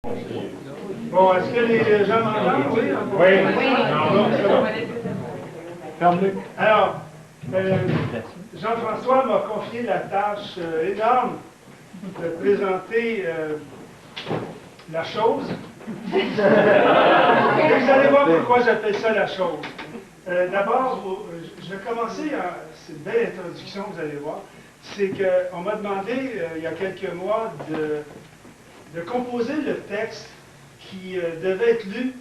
Bon, est-ce que les gens m'entendent? Oui. Ferme-le. Alors, Jean-François m'a confié la tâche énorme de présenter la chose. Et vous allez voir pourquoi j'appelle ça la chose. D'abord, je vais commencer, c'est une belle introduction, vous allez voir. C'est qu'on m'a demandé, il y a quelques mois, de composer le texte qui devait être lu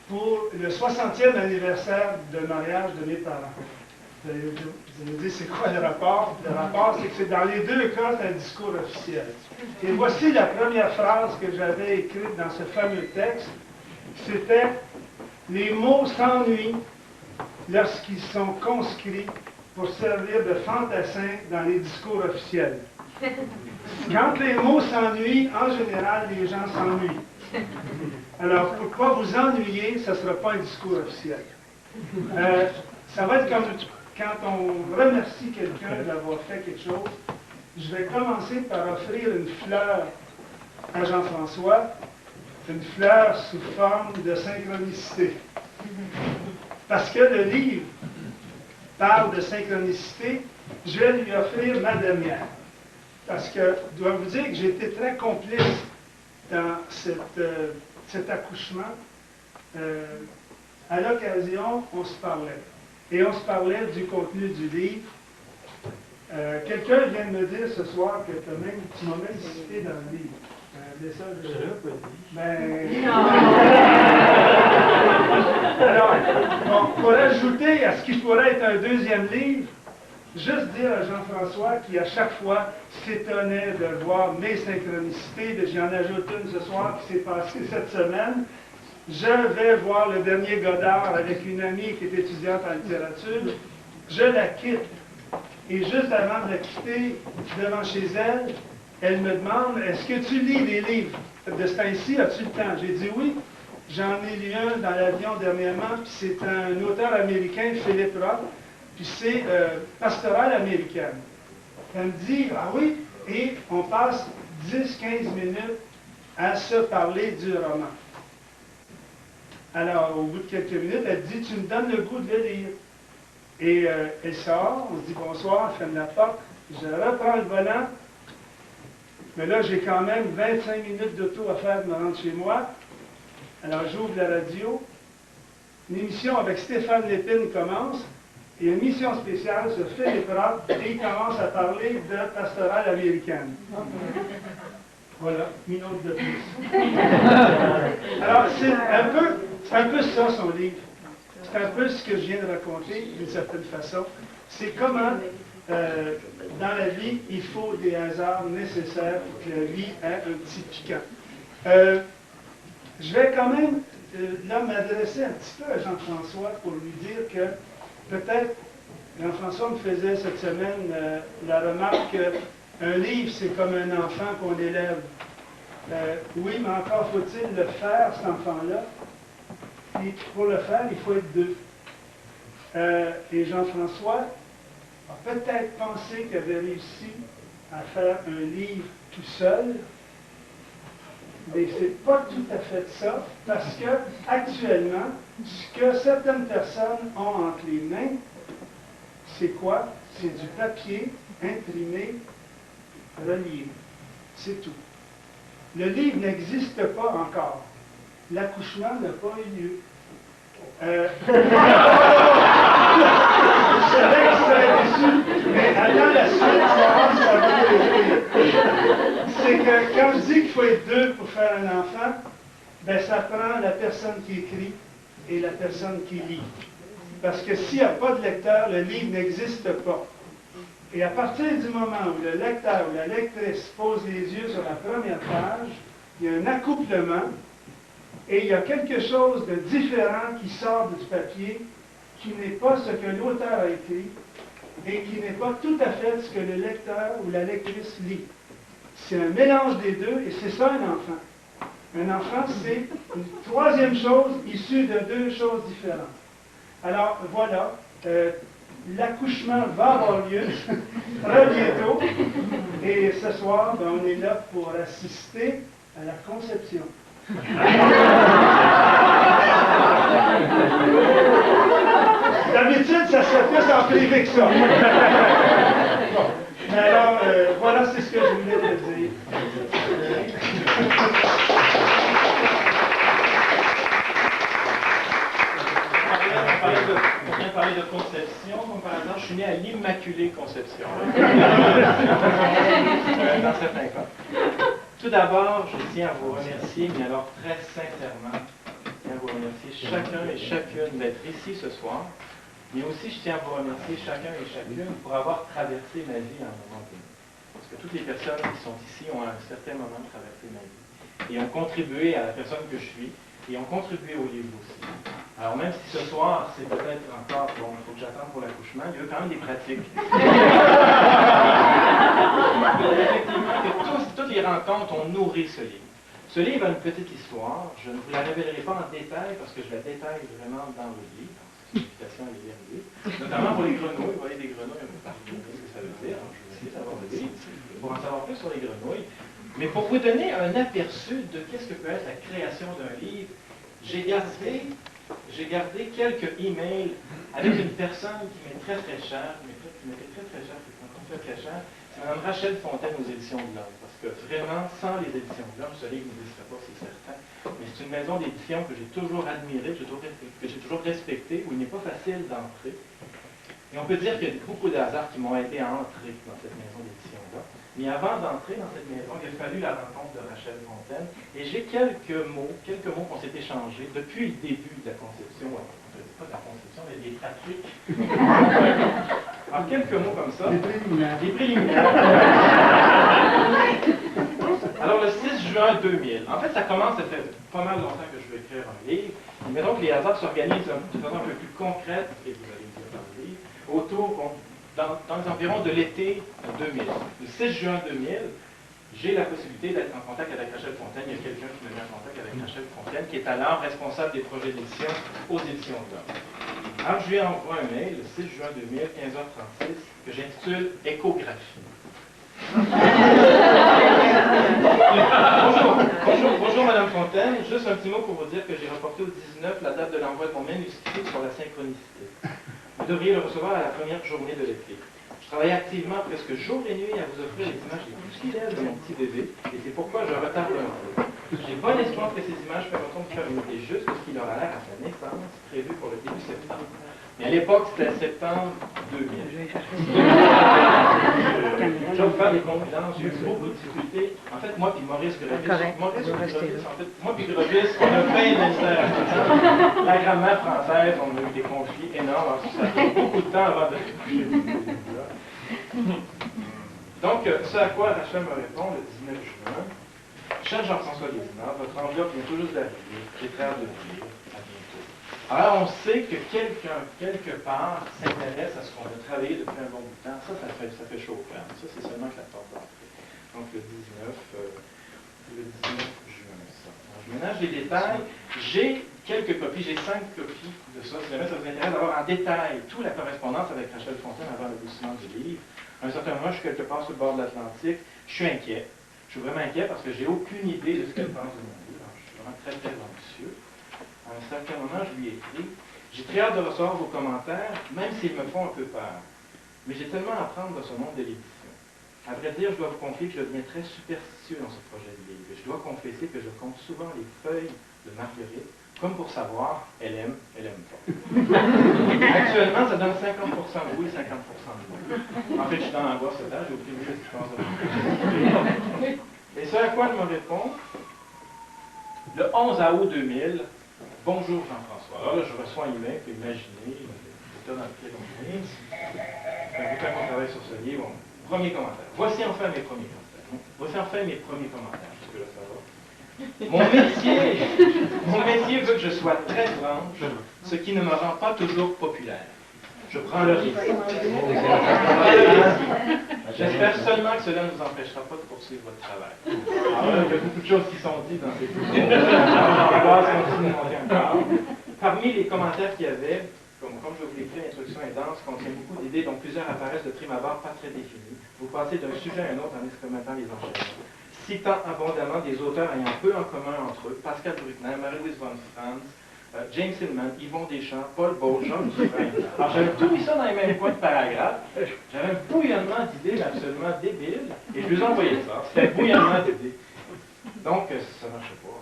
pour le 60e anniversaire de mariage de mes parents. Vous allez me dire, c'est quoi le rapport? Le rapport, c'est que c'est dans les deux cas, c'est un discours officiel. Et voici la première phrase que j'avais écrite dans ce fameux texte. C'était « Les mots s'ennuient lorsqu'ils sont conscrits pour servir de fantassins dans les discours officiels. » Quand les mots s'ennuient, en général, les gens s'ennuient. Alors, pourquoi vous ennuyer, ça ne sera pas un discours officiel. Ça va être comme quand on remercie quelqu'un d'avoir fait quelque chose. Je vais commencer par offrir une fleur à Jean-François, une fleur sous forme de synchronicité. Parce que le livre parle de synchronicité, je vais lui offrir ma demi-heure. Parce que je dois vous dire que j'ai été très complice dans cet accouchement. À l'occasion, on se parlait. Et on se parlait du contenu du livre. Quelqu'un vient de me dire ce soir que tu m'as même cité dans le livre. Je l'ai pas dit. Alors, bon, pour ajouter à ce qui pourrait être un deuxième livre, juste dire à Jean-François qui, à chaque fois, s'étonnait de voir mes synchronicités, j'en ajoute une ce soir qui s'est passée cette semaine. Je vais voir le dernier Godard avec une amie qui est étudiante en littérature. Je la quitte. Et juste avant de la quitter, devant chez elle, elle me demande, est-ce que tu lis des livres de ce temps-ci? As-tu le temps? J'ai dit oui. J'en ai lu un dans l'avion dernièrement, puis c'est un auteur américain, Philip Roth, puis c'est Pastorale américaine. Elle me dit, ah oui, et on passe 10-15 minutes à se parler du roman. Alors, au bout de quelques minutes, elle dit, tu me donnes le goût de le lire. Et elle sort, on se dit bonsoir, elle ferme la porte, je reprends le volant, mais là, j'ai quand même 25 minutes d'auto à faire pour me rendre chez moi. Alors, j'ouvre la radio, une émission avec Stéphane Lépine commence, et une mission spéciale sur Philip Roth, et il commence à parler de pastorale américaine. Voilà, une autre de plus. Alors, c'est un peu ça, son livre. C'est un peu ce que je viens de raconter, d'une certaine façon. C'est comment, dans la vie, il faut des hasards nécessaires pour que la vie ait un petit piquant. Je vais quand même, là, m'adresser un petit peu à Jean-François pour lui dire que, peut-être, Jean-François me faisait cette semaine la remarque qu'un livre, c'est comme un enfant qu'on élève. Oui, mais encore faut-il le faire, cet enfant-là. Et pour le faire, il faut être deux. Et Jean-François a peut-être pensé qu'il avait réussi à faire un livre tout seul, mais ce n'est pas tout à fait ça, parce que actuellement, ce que certaines personnes ont entre les mains, c'est quoi? C'est du papier imprimé, relié. C'est tout. Le livre n'existe pas encore. L'accouchement n'a pas eu lieu. Je savais que je serais déçu, mais attends la suite, ça va plaisir. C'est que quand je dis qu'il faut être deux pour faire un enfant, ben ça prend la personne qui écrit et la personne qui lit. Parce que s'il n'y a pas de lecteur, le livre n'existe pas. Et à partir du moment où le lecteur ou la lectrice pose les yeux sur la première page, il y a un accouplement et il y a quelque chose de différent qui sort du papier, qui n'est pas ce que l'auteur a écrit et qui n'est pas tout à fait ce que le lecteur ou la lectrice lit. C'est un mélange des deux et c'est ça un enfant. Un enfant, c'est une troisième chose issue de deux choses différentes. Alors, voilà, l'accouchement va avoir lieu très bientôt. Et ce soir, ben, on est là pour assister À la conception. D'habitude, ça se fait plus en privé que ça. Bon. Mais alors, voilà, c'est ce que je voulais te dire. On vient de parler de conception, comme par exemple, je suis né à l'Immaculée Conception. Dans certains cas. Tout d'abord, je tiens à vous remercier, mais alors très sincèrement, je tiens à vous remercier chacun et chacune d'être ici ce soir. Mais aussi, je tiens à vous remercier chacun et chacune pour avoir traversé ma vie à un moment donné. Parce que toutes les personnes qui sont ici ont à un certain moment traversé ma vie. Et ont contribué à la personne que je suis, et ont contribué au livre aussi. Alors même si ce soir, c'est peut-être encore, bon, il faut que j'attende pour l'accouchement, il y a quand même des pratiques. Effectivement, que toutes les rencontres ont nourri ce livre. Ce livre a une petite histoire, je ne vous la révélerai pas en détail parce que je la détaille vraiment dans le livre. C'est une invitation à lire le livre. Notamment pour les grenouilles, vous voyez des grenouilles un peu partout, qu'est-ce que ça veut dire? Je vous invite à voir le livre pour en savoir plus sur les grenouilles. Mais pour vous donner un aperçu de qu'est-ce que peut être la création d'un livre, j'ai gardé quelques emails avec une personne qui m'est très très chère, qui m'était très très chère, qui est encore très très chère, c'est Mme Rachel Fontaine aux Éditions de l'Homme. Parce que vraiment, sans les Éditions de l'Homme, ce livre n'existerait pas, c'est certain. Mais c'est une maison d'édition que j'ai toujours admirée, que j'ai toujours respectée, où il n'est pas facile d'entrer. Et on peut dire qu'il y a beaucoup de hasards qui m'ont aidé à entrer dans cette maison d'édition-là. Mais avant d'entrer dans cette maison, il a fallu la rencontre de Rachel Fontaine. Et j'ai quelques mots qu'on s'est échangés depuis le début de la conception. Pas de la conception, mais des pratiques. Alors, quelques mots comme ça. Des préliminaires. Alors, le 6 juin 2000. En fait, ça commence, ça fait pas mal longtemps que je veux écrire un livre. Mais donc, les hasards s'organisent de façon un peu plus concrète, et vous allez me dire dans le livre, autour, dans les environs de l'été 2000. Le 6 juin 2000, j'ai la possibilité d'être en contact avec Rachel Fontaine. Il y a quelqu'un qui me met en contact avec Rachel Fontaine, qui est alors responsable des projets d'édition aux Éditions de l'Homme. Alors, je lui envoie un mail le 6 juin 2000, 15h36, que j'intitule Échographie. Bonjour Madame Fontaine, juste un petit mot pour vous dire que j'ai reporté au 19 la date de l'envoi de mon manuscrit sur la synchronicité. Vous devriez le recevoir à la première journée de l'été. Je travaille activement presque jour et nuit à vous offrir les images les plus fidèles de mon petit bébé, et c'est pourquoi je retarde un peu. J'ai bon espoir que ces images permettront de faire une idée juste de ce qu'il aura l'air à sa naissance, prévue pour le début septembre. Mais à l'époque, c'était septembre 2000. Je vais vous faire des confidences, j'ai eu beaucoup de difficultés. En fait, moi puis Maurice Grovis, on a bien de misère. La grammaire française, on a eu des conflits énormes. Ça a pris beaucoup de temps avant de coucher. Donc, ce à quoi Rachel me répond le 19 juin. Cher Jean-François Lézina, votre enveloppe vient tout juste d'arriver. J'ai très hâte de vous lire. À bientôt. Alors, on sait que quelqu'un, quelque part, s'intéresse à ce qu'on a travaillé depuis un bon bout de temps. Ça fait chaud au cœur. Ça, c'est seulement que la porte d'entrée. Donc, le 19 juin. Ça. Alors, je ménage les détails. J'ai quelques copies. J'ai 5 copies de ça. Si jamais ça vous intéresse d'avoir en détail toute la correspondance avec Rachel Fontaine avant l'aboutissement du livre. À un certain moment, je suis quelque part sur le bord de l'Atlantique. Je suis inquiet. Je suis vraiment inquiet parce que j'ai aucune idée de ce qu'elle pense de mon livre. Alors, je suis vraiment très, très anxieux. À un certain moment, je lui ai écrit. J'ai très hâte de recevoir vos commentaires, même s'ils me font un peu peur. Mais j'ai tellement à apprendre de ce monde de l'édition. À vrai dire, je dois vous confier que je deviens très superstitieux dans ce projet de livre. Et je dois confesser que je compte souvent les feuilles de Marguerite, comme pour savoir, elle aime pas. Actuellement, ça donne 50% oui, 50% non. En fait, je suis dans l'angoisse totale, j'ai aucune idée de ce que je pense de moi. Et ce à quoi elle me répond, le 11 août 2000, bonjour Jean-François. Alors là, je reçois un email, vous imaginez, l'état dans lequel on est. Ça fait longtemps qu'on travaille sur ce livre. Premier commentaire. Voici enfin mes premiers commentaires. Jusque-là, ça va. Mon métier veut que je sois très franche, ce qui ne me rend pas toujours populaire. Je prends le risque. J'espère seulement que cela ne vous empêchera pas de poursuivre votre travail. Alors là, il y a beaucoup de choses qui sont dites dans ces encore. Parmi les commentaires qu'il y avait, comme je vous l'ai dit, l'introduction est dense, contient beaucoup d'idées dont plusieurs apparaissent de prime abord pas très définies. Vous passez d'un sujet à un autre en expérimentant les enchaînements. citant abondamment des auteurs ayant peu en commun entre eux, Pascal Bruckner, Marie-Louise von Franz, James Hillman, Yvon Deschamps, Paul Bauch, Jean Dufresne. Alors j'avais tout mis ça dans les mêmes coins de paragraphe. J'avais un bouillonnement d'idées absolument débile, et je lui ai envoyé ça. C'était un bouillonnement d'idées. Donc, ça ne marchait pas.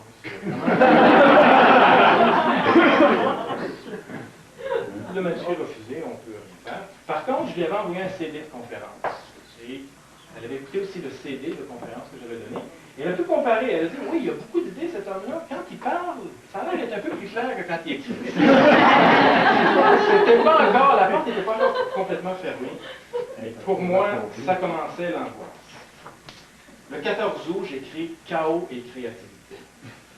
Le manuscrit refusé, on peut rien faire. Par contre, je lui avais envoyé un CD de conférence. Et elle avait écouté aussi le CD de conférence que j'avais donné. Et elle a tout comparé. Elle a dit, oui, il y a beaucoup d'idées, cet homme-là. Quand il parle, ça a l'air d'être un peu plus clair que quand il écrit. C'était pas encore, la porte n'était pas encore complètement fermée. Et pour moi, ça commençait l'angoisse. Le 14 août, j'écris Chaos et créativité.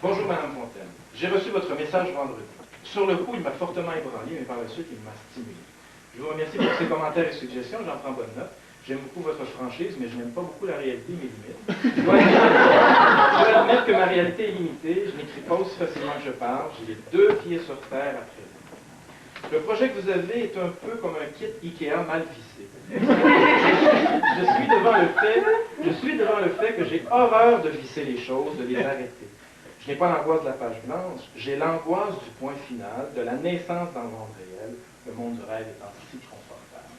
Bonjour, Madame Fontaine. J'ai reçu votre message vendredi. Sur le coup, il m'a fortement ébranlé, mais par la suite, il m'a stimulé. Je vous remercie pour ces commentaires et suggestions, j'en prends bonne note. J'aime beaucoup votre franchise, mais je n'aime pas beaucoup la réalité et mes limites. Je dois admettre que ma réalité est limitée, je n'écris pas aussi facilement que je parle, j'ai les deux pieds sur terre à présent. Le projet que vous avez est un peu comme un kit Ikea mal vissé. Je suis devant le fait que j'ai horreur de visser les choses, de les arrêter. Je n'ai pas l'angoisse de la page blanche, j'ai l'angoisse du point final, de la naissance dans le monde réel, le monde du rêve étant si confortable.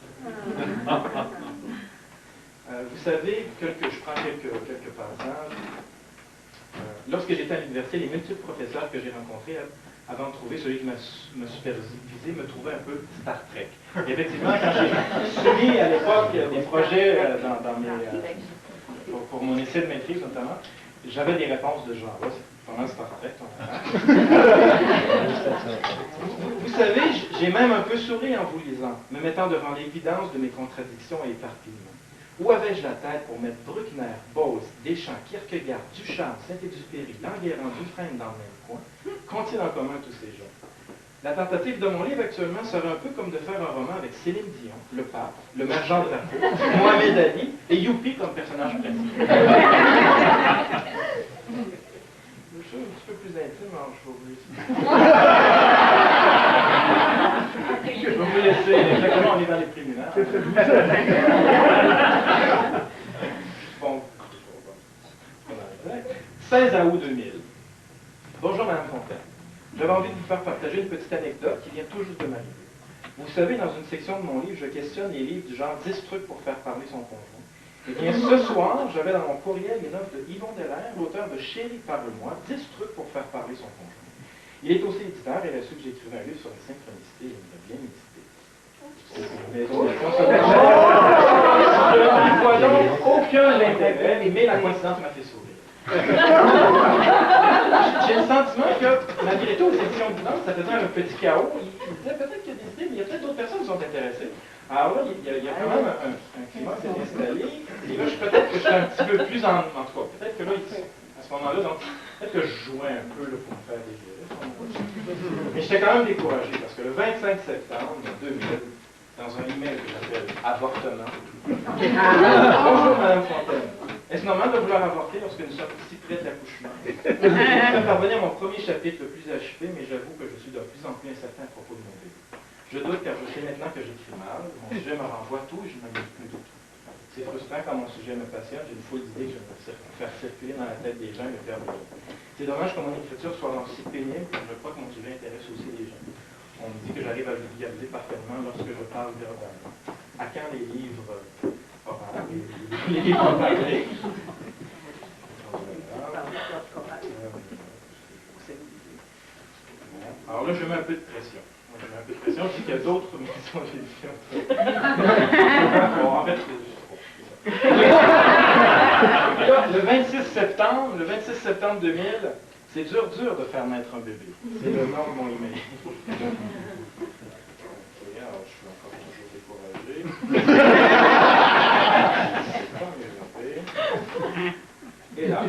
Vous savez, je prends quelques passages. Lorsque j'étais à l'université, les multiples professeurs que j'ai rencontrés, avant de trouver celui qui m'a supervisé, me trouvaient un peu Star Trek. Et effectivement, quand j'ai soumis à l'époque des projets pour mon essai de maîtrise notamment, j'avais des réponses de genre, là, c'est pendant Star Trek. Vous savez, j'ai même un peu souri en vous lisant, me mettant devant l'évidence de mes contradictions et éparpillements. Où avais-je la tête pour mettre Bruckner, Bose, Deschamps, Kierkegaard, Duchamp, Saint-Exupéry, Languérand, Dufresne dans le même coin? Qu'ont-ils en commun tous ces gens? La tentative de mon livre actuellement serait un peu comme de faire un roman avec Céline Dion, le pape, le maire Jean Drapeau, Mohamed Ali et Youpi comme personnage principal. Je suis un petit peu plus intime, alors je vais vous laisser. Exactement, on est dans les préliminaires. Bon, 16 août 2000. Bonjour, Madame Fontaine. J'avais envie de vous faire partager une petite anecdote qui vient tout juste de m'arriver. Vous savez, dans une section de mon livre, je questionne les livres du genre 10 trucs pour faire parler son conjoint. Eh bien, ce soir, j'avais dans mon courriel une offre de Yvon Deslaire, l'auteur de Chérie, parle-moi, 10 trucs pour faire parler son conjoint. Il est aussi éditeur et a su que j'écrivais un livre sur la synchronicité et il m'a bien médité. Mais je ne vois donc aucun intérêt, mais la coïncidence m'a fait sourire. J'ai le sentiment que, malgré tout, aux éditions du Nord, ça faisait un petit chaos. Il disait peut-être qu'il y a des idées, mais il y a peut-être d'autres personnes qui sont intéressées. Alors là, il y a quand même un climat qui s'est installé. Et là, peut-être que je suis un petit peu plus en tout cas. Peut-être que là, à ce moment-là, donc, peut-être que je jouais un peu là, pour me faire désirer. Mais j'étais quand même découragé parce que le 25 septembre 2000, dans un email que j'appelle avortement, bonjour Madame Fontaine. Est-ce normal de vouloir avorter lorsque nous sommes si près de l'accouchement? Je vais parvenir à mon premier chapitre le plus achevé, mais j'avoue que je suis de plus en plus incertain à propos de mon bébé. Je doute car je sais maintenant que j'écris mal, mon sujet me renvoie tout et je ne m'amuse plus du tout. C'est frustrant quand mon sujet me passionne, j'ai une foule d'idées que je veux faire circuler dans la tête des gens et me perdre. C'est dommage que mon écriture soit aussi pénible, car je crois que mon sujet intéresse aussi les gens. On me dit que j'arrive à le vulgariser parfaitement lorsque je parle verbalement. À quand les livres oraux, les livres parlés? Alors là, je mets un peu de pression. Je mets un peu de pression, je dis qu'il y a d'autres maisons d'édition. Bon, en fait, le 26 septembre 2000, c'est dur de faire naître un bébé. C'est le nom de mon email. Alors, je suis encore toujours découragé. C'est pas mieux. Et là.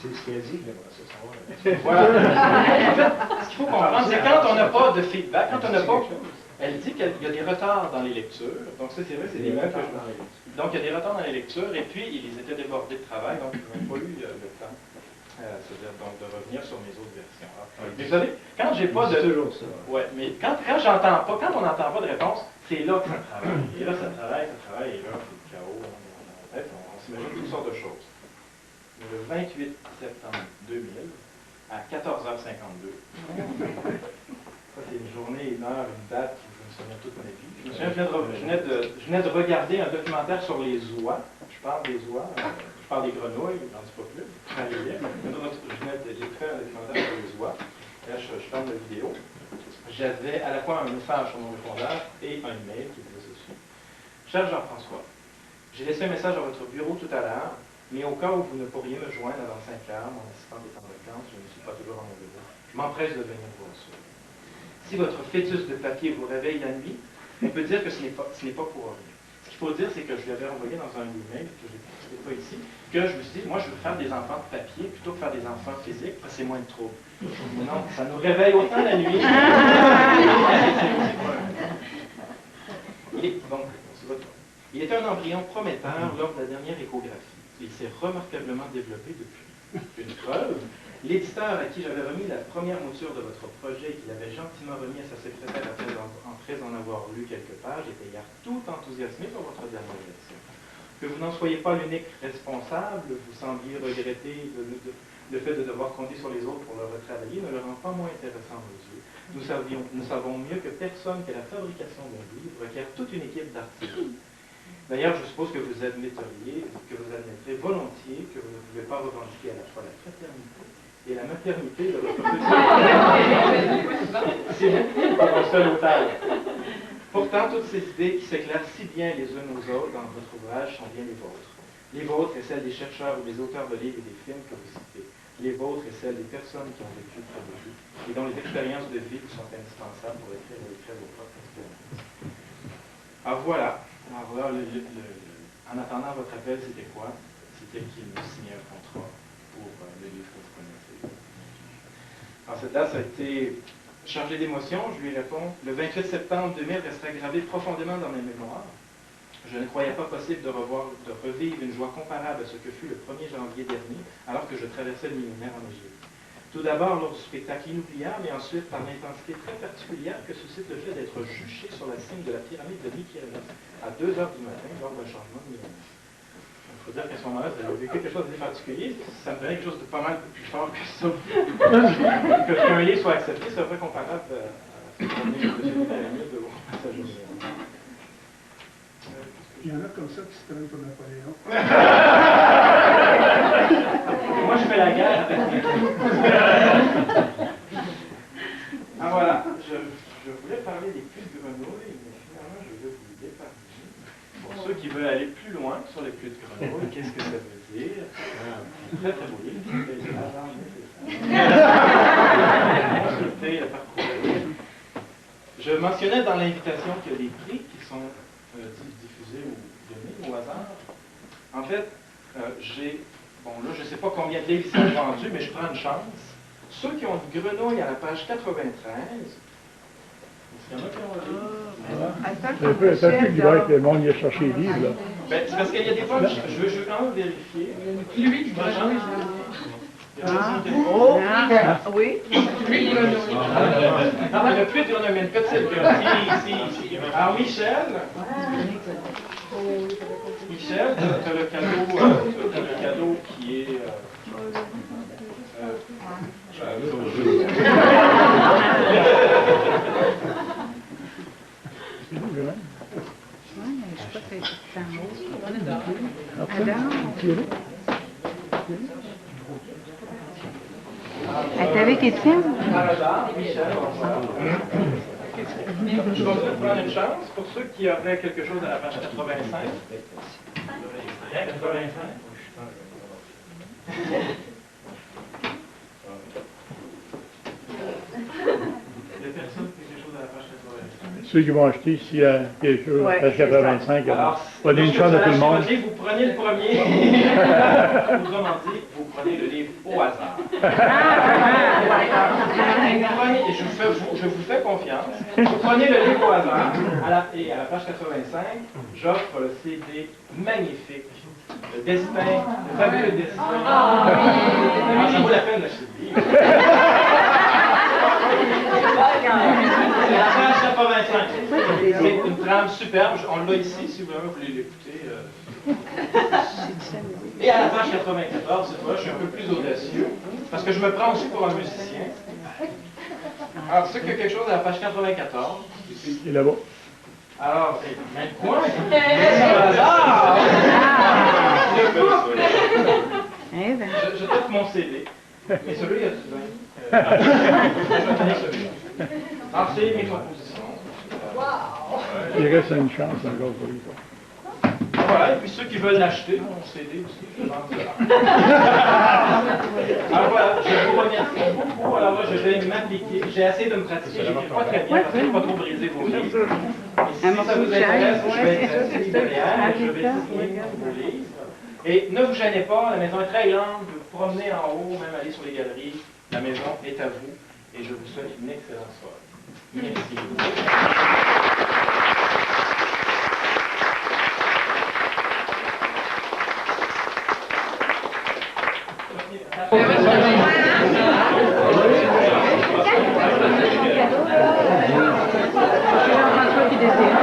C'est ce qu'elle dit, mais voilà, c'est ça. Voilà. En fait, ce qu'il faut comprendre, c'est quand on n'a pas de feedback, quand on n'a pas. Elle dit qu'il y a des retards dans les lectures. Donc, ça, c'est vrai, c'est des mots que je. Donc, il y a des retards dans les lectures, et puis, ils étaient débordés de travail, donc ils n'ont pas eu le temps. C'est-à-dire donc de revenir sur mes autres versions. Mais vous savez, quand j'ai pas de. C'est toujours ça. Ouais, mais quand j'entends pas, quand on n'entend pas de réponse, c'est là que ça travaille. Et là, ça travaille, et là, c'est le chaos. On s'imagine toutes sortes de choses. le 28 septembre 2000, à 14h52. Ça, c'est une journée, une heure, une date que je me souviens toute ma vie. Je me souviens, je venais de regarder un documentaire sur les oies. Je parle des oies, je parle des grenouilles, j'en dis pas plus. Je venais d'écouter un documentaire sur les oies. Là, je ferme la vidéo. J'avais à la fois un message sur mon répondeur et un email qui disait ceci. Cher Jean-François, j'ai laissé un message à votre bureau tout à l'heure, mais au cas où vous ne pourriez me joindre avant 5 heures, mon assistant est en vacances, je ne suis pas toujours à mon bureau. Je m'empresse de venir vous recevoir. Si votre fœtus de papier vous réveille la nuit, on peut dire que ce n'est pas pour rien. Ce qu'il faut dire, c'est que je lui avais envoyé dans un email, que je n'ai pas ici, que je me suis dit, moi je veux faire des enfants de papier plutôt que faire des enfants physiques, parce que c'est moins de trouble. Mais non, ça nous réveille autant la nuit. Il était un embryon prometteur lors de la dernière échographie. Il s'est remarquablement développé depuis. Une preuve, l'éditeur à qui j'avais remis la première mouture de votre projet, qu'il avait gentiment remis à sa secrétaire après en avoir lu quelques pages, était hier tout enthousiasmé par votre dernière version. Que vous n'en soyez pas l'unique responsable, vous sembliez regretter le fait de devoir compter sur les autres pour le retravailler, ne le rend pas moins intéressant aux yeux. Nous savons mieux que personne que la fabrication d'un livre requiert toute une équipe d'artistes. D'ailleurs, je suppose que vous admettrez volontiers que vous ne pouvez pas revendiquer à la fois la fraternité et la maternité de votre petit. C'est pour un seul auteur. Pourtant, toutes ces idées qui s'éclairent si bien les unes aux autres dans votre ouvrage sont bien les vôtres. Les vôtres et celles des chercheurs ou des auteurs de livres et des films que vous citez. Les vôtres et celles des personnes qui ont vécu près de vous et dont les expériences de vie vous sont indispensables pour écrire vos propres expériences. Alors voilà. Alors là, en attendant votre appel, c'était quoi? C'était qu'il nous signait un contrat pour le livre que vous connaissez. Alors cette date, ça a été chargé d'émotion. Je lui réponds, le 28 septembre 2000 restera gravé profondément dans mes mémoires. Je ne croyais pas possible de revivre une joie comparable à ce que fut le 1er janvier dernier, alors que je traversais le millénaire en Égypte. Tout d'abord lors du spectacle inoubliable, et ensuite par l'intensité très particulière que suscite le fait d'être juché sur la cime de la pyramide de Mykonos à 2 heures du matin lors d'un changement de millénaire. Il faut dire qu'à ce moment-là, j'avais vécu quelque chose de particulier. Ça me donnait quelque chose de pas mal plus fort que ça. Qu'un livre soit accepté, c'est un peu comparable à ce qu'on est de la pyramide au passage au millénaire. Il y en a comme ça qui se prennent pour Napoléon. Moi, je fais la guerre avec mes Ah voilà, je voulais parler des pluies de grenouilles, mais finalement, je vais vous l'épargner. Pour ceux qui veulent aller plus loin sur les pluies de grenouilles, qu'est-ce que ça veut dire? Très très beau livre, c'est l'argent nécessaire. Consultez le parcours. Je mentionnais dans l'invitation qu'il y a des prix qui sont diffusés ou donnés au hasard. En fait, bon là, je ne sais pas combien de livres ils sont vendus, mais je prends une chance. Ceux qui ont une grenouille à la page 93, est-ce qu'il y en a qui ont un livre? C'est un peu qu'il va être le monde y a cherché les livres, là. Ben, c'est parce qu'il y a des fois, je veux quand même vérifier. Lui, je oui. Ah, mais le plus de grenouille, mais une petite grenouille. Ici. Alors, Michel, tu as le cadeau qui est... Je crois que c'est un mot. Adam. Elle est avec Étienne? Michel, je vais peut-être prendre une chance pour ceux qui auraient quelque chose à la page 85. 85. Les personnes qui ont quelque chose à la page 85. Ceux qui vont acheter, s'il y a quelque chose, Ouais, page 85, Alors, prenez une chance de tout le monde. Vous prenez le premier. Autrement dit, vous prenez le livre au hasard. Je vous fais confiance. Vous prenez le livre au hasard. Et à la page 85, j'offre le CD magnifique. Le destin, le fabuleux destin. Ah, ça vaut la peine d'acheter le livre. C'est la page 85. C'est une trame superbe. On l'a ici, si vous voulez l'écouter. Et à la page 94, cette fois, je suis un peu plus audacieux, parce que je me prends aussi pour un musicien. Alors, c'est qu'il y a quelque chose à la page 94. Et là-bas. Alors, même point. Par hasard! Le couple! Eh ben. Je tape mon CD. Mais celui-là, il y a du vin. Je vais tenir celui-là. Alors, c'est mes compositions. Il reste une chance encore pour lui. Voilà, et puis ceux qui veulent l'acheter, mon CD aussi, je vends ça. Alors voilà, je vous remercie beaucoup. Alors là, je vais m'appliquer. J'ai essayé de me pratiquer, je n'écris pas très bien, parce que je ne veux pas trop briser vos livres. Et si ça vous intéresse, je vais être assis derrière, je vais signer vos livres. Et ne vous gênez pas, la maison est très grande, vous vous promenez en haut, même aller sur les galeries. La maison est à vous, et je vous souhaite une excellente soirée. Merci. Jean-François qui désire.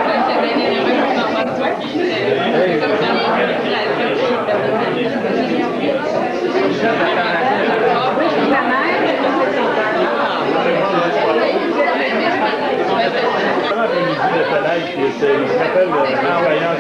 La mère. Le soleil qui s'appelle l'envoyant